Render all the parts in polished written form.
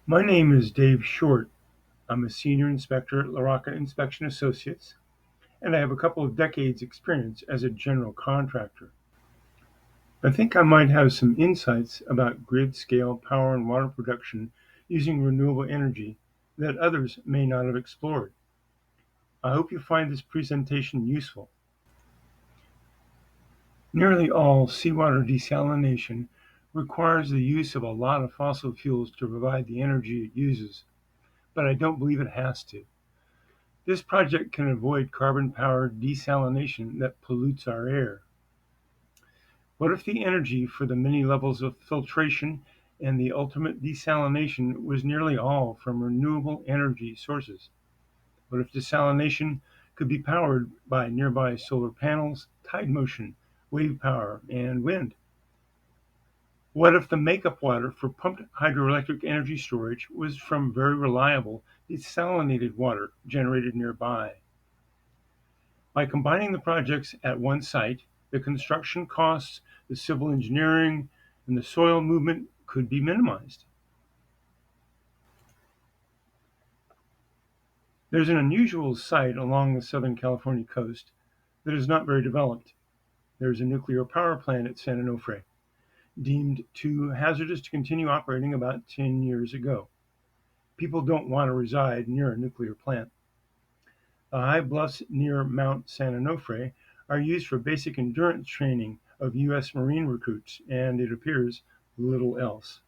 My name is Dave Short. I'm a senior inspector at LaRocca Inspection Associates, and I have a couple of decades' experience as a general contractor. I think I might have some insights about grid scale power and water production using renewable energy that others may not have explored. I hope you find this presentation useful. Nearly all seawater desalination requires the use of a lot of fossil fuels to provide the energy it uses, but I don't believe it has to. This project can avoid carbon-powered desalination that pollutes our air. What if the energy for the many levels of filtration and the ultimate desalination was nearly all from renewable energy sources? What if desalination could be powered by nearby solar panels, tide motion, wave power, and wind? What if the makeup water for pumped hydroelectric energy storage was from very reliable desalinated water generated nearby? By combining the projects at one site, the construction costs, the civil engineering, and the soil movement could be minimized. There's an unusual site along the Southern California coast that is not very developed. There's a nuclear power plant at San Onofre, deemed too hazardous to continue operating about 10 years ago. People don't want to reside near a nuclear plant. The high bluffs near Mount San Onofre are used for basic endurance training of U.S. Marine recruits, and it appears little else.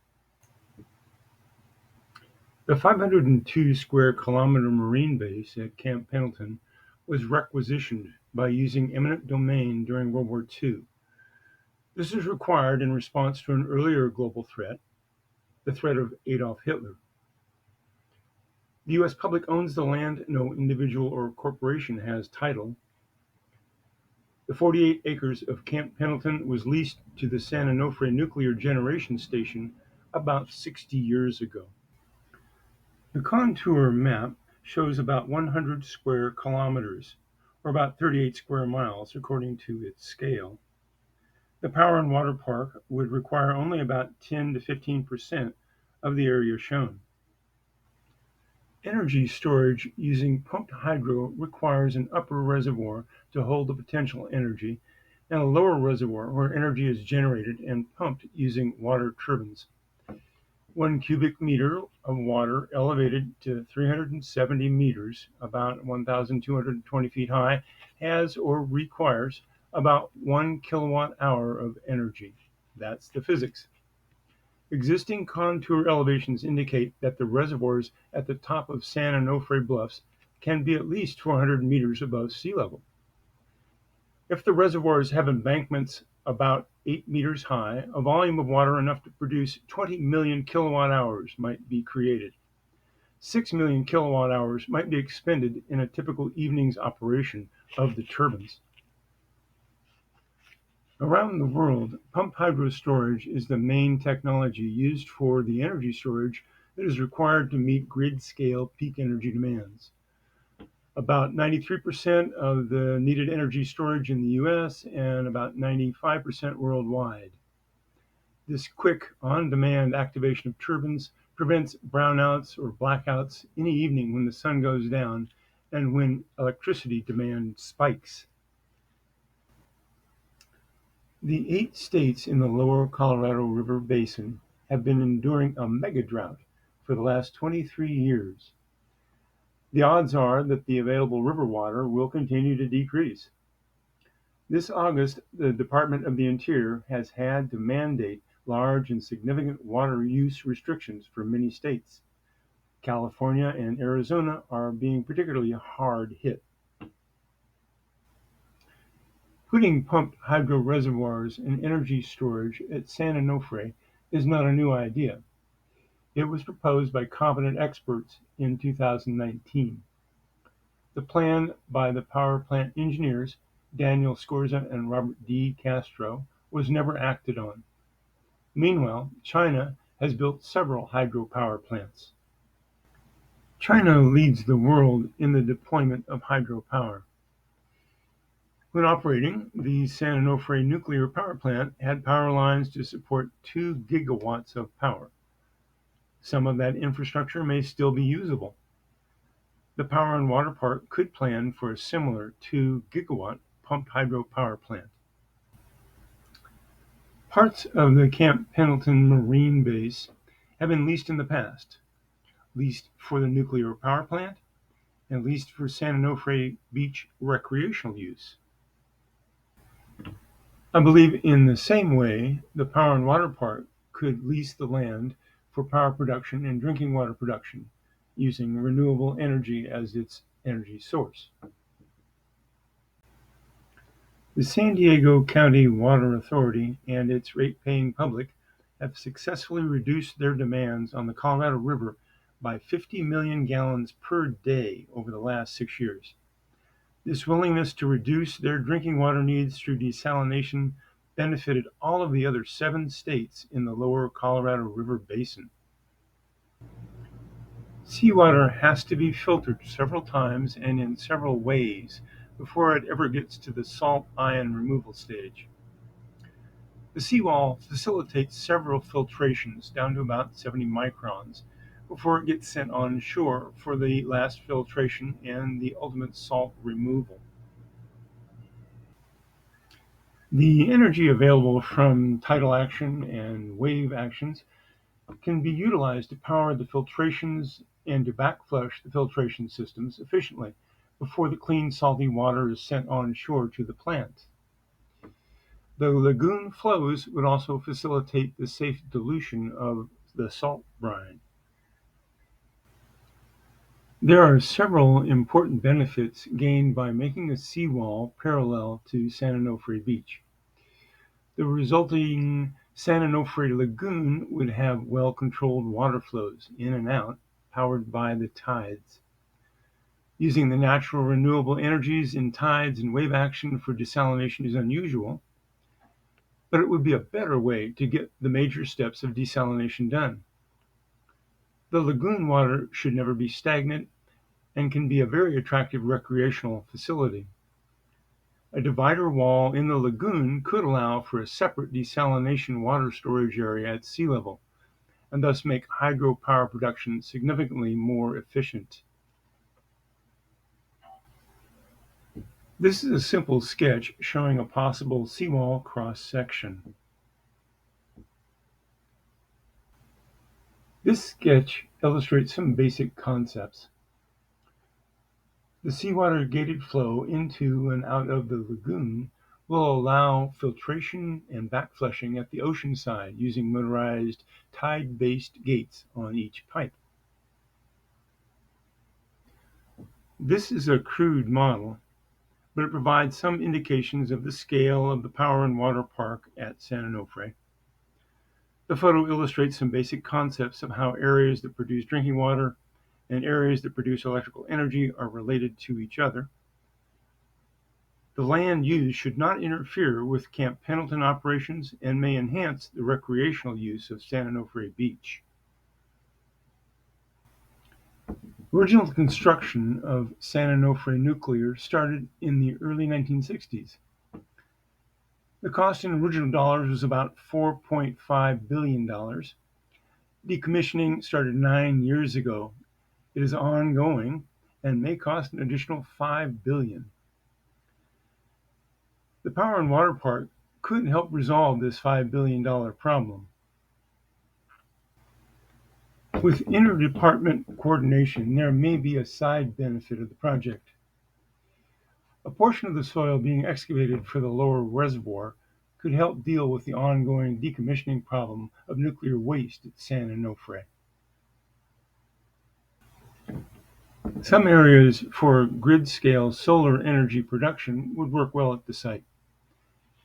The 502 square kilometer Marine base at Camp Pendleton was requisitioned by using eminent domain during World War II. This was required in response to an earlier global threat, the threat of Adolf Hitler. The U.S. public owns the land, no individual or corporation has title. The 48 acres of Camp Pendleton was leased to the San Onofre Nuclear Generation Station about 60 years ago. The contour map shows about 100 square kilometers, or about 38 square miles according to its scale. The power and water park would require only about 10 to 15% of the area shown. Energy storage using pumped hydro requires an upper reservoir to hold the potential energy and a lower reservoir where energy is generated and pumped using water turbines. 1 cubic meter of water elevated to 370 meters, about 1,220 feet high, has or requires about 1 kilowatt-hour of energy. That's the physics. Existing contour elevations indicate that the reservoirs at the top of San Onofre Bluffs can be at least 400 meters above sea level. If the reservoirs have embankments about 8 meters high, a volume of water enough to produce 20 million kilowatt hours might be created. 6 million kilowatt hours might be expended in a typical evening's operation of the turbines. Around the world, pumped hydro storage is the main technology used for the energy storage that is required to meet grid-scale peak energy demands. About 93% of the needed energy storage in the US and about 95% worldwide. This quick, on-demand activation of turbines prevents brownouts or blackouts any evening when the sun goes down and when electricity demand spikes. The 8 states in the lower Colorado River Basin have been enduring a mega drought for the last 23 years. The odds are that the available river water will continue to decrease. This August, the Department of the Interior has had to mandate large and significant water use restrictions for many states. California and Arizona are being particularly hard hit. Putting pumped hydro reservoirs in energy storage at San Onofre is not a new idea. It was proposed by competent experts in 2019. The plan by the power plant engineers, Daniel Scorza and Robert D. Castro, was never acted on. Meanwhile, China has built several hydropower plants. China leads the world in the deployment of hydropower. When operating, the San Onofre nuclear power plant had power lines to support 2 gigawatts of power. Some of that infrastructure may still be usable. The Power and Water Park could plan for a similar 2 gigawatt pumped hydro power plant. Parts of the Camp Pendleton Marine Base have been leased in the past, leased for the nuclear power plant and leased for San Onofre Beach recreational use. I believe in the same way the Power and Water Park could lease the land for power production and drinking water production using renewable energy as its energy source. The San Diego County Water Authority and its rate-paying public have successfully reduced their demands on the Colorado River by 50 million gallons per day over the last 6 years. This willingness to reduce their drinking water needs through desalination benefited all of the other 7 states in the lower Colorado River basin. Seawater has to be filtered several times and in several ways before it ever gets to the salt ion removal stage. The seawall facilitates several filtrations down to about 70 microns before it gets sent on shore for the last filtration and the ultimate salt removal. The energy available from tidal action and wave actions can be utilized to power the filtrations and to backflush the filtration systems efficiently before the clean salty water is sent on shore to the plant. The lagoon flows would also facilitate the safe dilution of the salt brine. There are several important benefits gained by making a seawall parallel to San Onofre Beach. The resulting San Onofre Lagoon would have well-controlled water flows in and out, powered by the tides. Using the natural renewable energies in tides and wave action for desalination is unusual, but it would be a better way to get the major steps of desalination done. The lagoon water should never be stagnant and can be a very attractive recreational facility. A divider wall in the lagoon could allow for a separate desalination water storage area at sea level, and thus make hydropower production significantly more efficient. This is a simple sketch showing a possible seawall cross-section. This sketch illustrates some basic concepts. The seawater gated flow into and out of the lagoon will allow filtration and backflushing at the ocean side using motorized tide-based gates on each pipe. This is a crude model, but it provides some indications of the scale of the Power and Water Park at San Onofre. The photo illustrates some basic concepts of how areas that produce drinking water and areas that produce electrical energy are related to each other. The land used should not interfere with Camp Pendleton operations and may enhance the recreational use of San Onofre Beach. Original construction of San Onofre Nuclear started in the early 1960s. The cost in original dollars was about $4.5 billion. Decommissioning started 9 years ago. It is ongoing and may cost an additional $5 billion. The Power and Water Park could help resolve this $5 billion problem. With interdepartment coordination, there may be a side benefit of the project. A portion of the soil being excavated for the lower reservoir could help deal with the ongoing decommissioning problem of nuclear waste at San Onofre. Some areas for grid-scale solar energy production would work well at the site.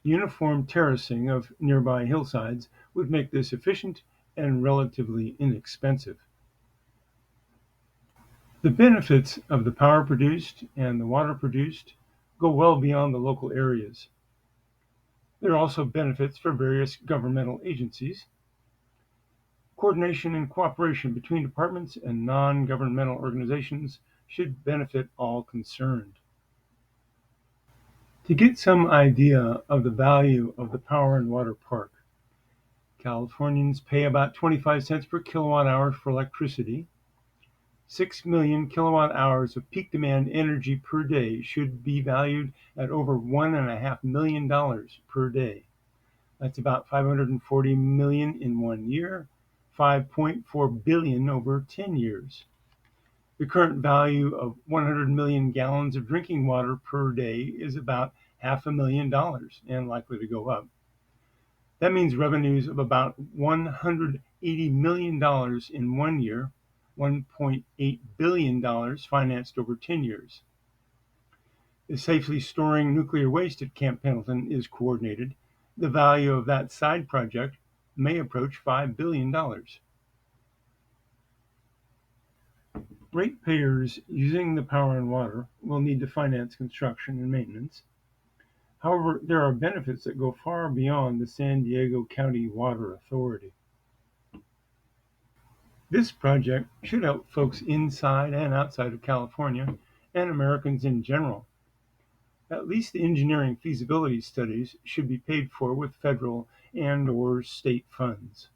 Uniform terracing of nearby hillsides would make this efficient and relatively inexpensive. The benefits of the power produced and the water produced go well beyond the local areas. There are also benefits for various governmental agencies. Coordination and cooperation between departments and non-governmental organizations should benefit all concerned. To get some idea of the value of the Power and Water Park, Californians pay about 25 cents per kilowatt hour for electricity. 6 million kilowatt hours of peak demand energy per day should be valued at over $1.5 million per day. That's about 540 million in 1 year, 5.4 billion over 10 years. The current value of 100 million gallons of drinking water per day is about $500,000 and likely to go up. That means revenues of about $180 million in 1 year, $1.8 billion financed over 10 years. If safely storing nuclear waste at Camp Pendleton is coordinated, the value of that side project may approach $5 billion. Ratepayers using the power and water will need to finance construction and maintenance. However, there are benefits that go far beyond the San Diego County Water Authority. This project should help folks inside and outside of California and Americans in general. At least the engineering feasibility studies should be paid for with federal and/or state funds.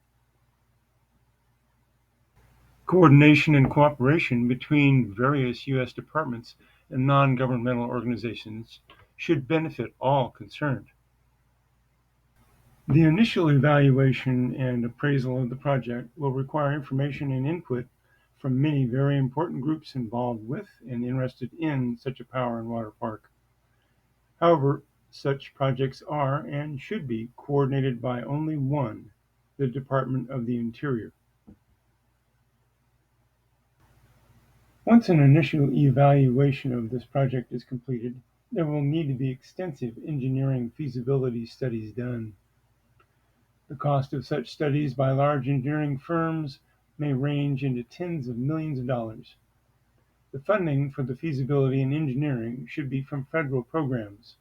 Coordination and cooperation between various U.S. departments and non-governmental organizations should benefit all concerned. The initial evaluation and appraisal of the project will require information and input from many very important groups involved with and interested in such a power and water park. However, such projects are and should be coordinated by only one, the Department of the Interior. Once an initial evaluation of this project is completed, there will need to be extensive engineering feasibility studies done. The cost of such studies by large engineering firms may range into tens of millions of dollars. The funding for the feasibility and engineering should be from federal programs.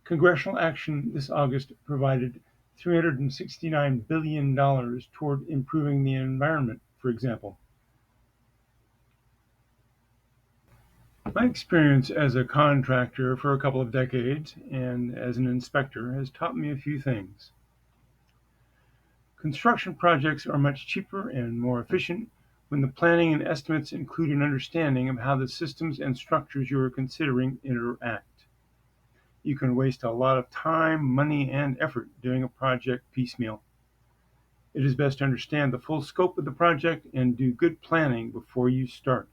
Congressional action this August provided $369 billion toward improving the environment, for example. My experience as a contractor for a couple of decades and as an inspector has taught me a few things. Construction projects are much cheaper and more efficient when the planning and estimates include an understanding of how the systems and structures you are considering interact. You can waste a lot of time, money, and effort doing a project piecemeal. It is best to understand the full scope of the project and do good planning before you start.